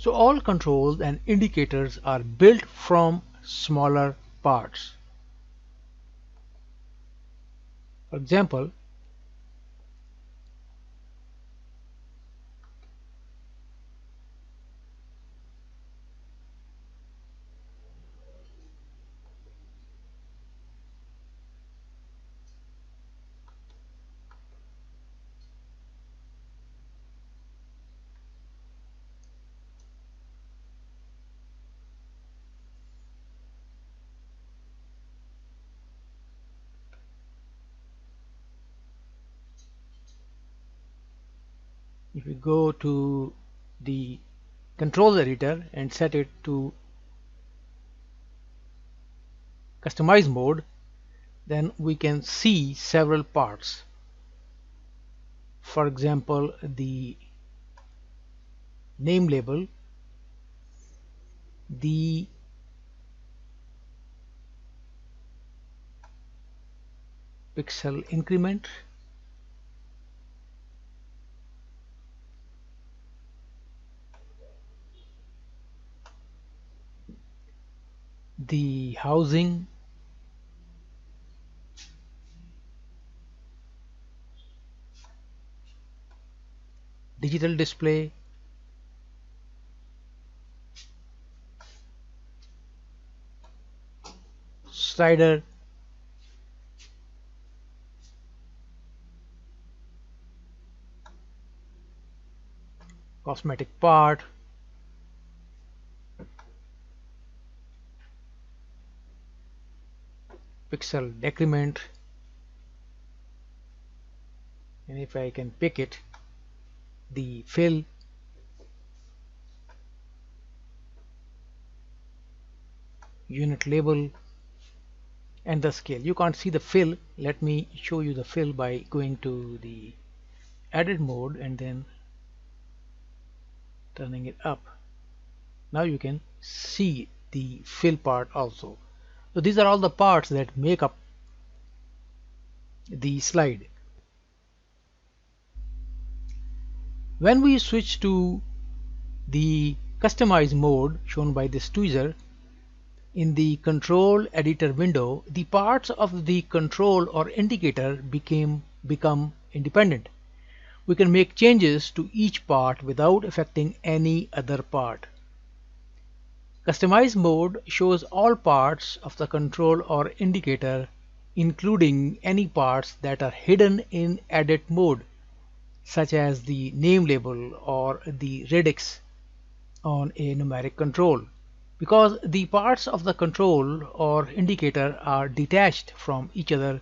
So all controls and indicators are built from smaller parts. For example, if we go to the control editor and set it to customize mode, then we can see several parts. For example, the name label, the pixel increment, the housing, digital display, slider, cosmetic part, pixel decrement, and if I can pick it, the fill, unit label, and the scale. You can't see the fill. Let me show you the fill by going to the edit mode and then turning it up. Now you can see the fill part also. So these are all the parts that make up the slide. When we switch to the customize mode shown by this tweezer, in the control editor window, the parts of the control or indicator become independent. We can make changes to each part without affecting any other part. Customize mode shows all parts of the control or indicator, including any parts that are hidden in edit mode, such as the name label or the radix on a numeric control. Because the parts of the control or indicator are detached from each other,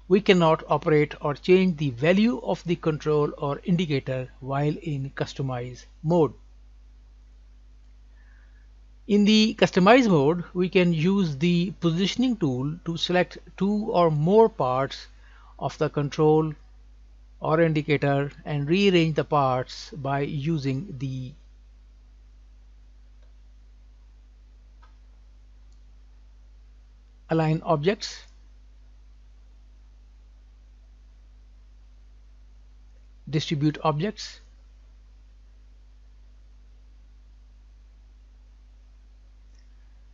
we cannot operate or change the value of the control or indicator while in customize mode. In the customize mode, we can use the positioning tool to select two or more parts of the control or indicator and rearrange the parts by using the align objects, distribute objects,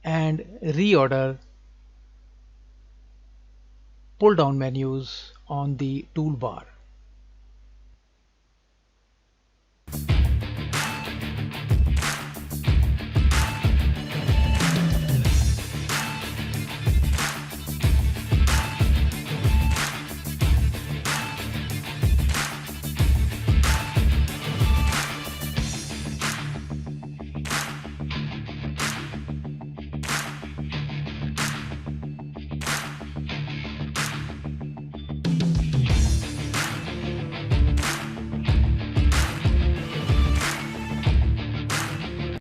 and reorder pull down menus on the toolbar.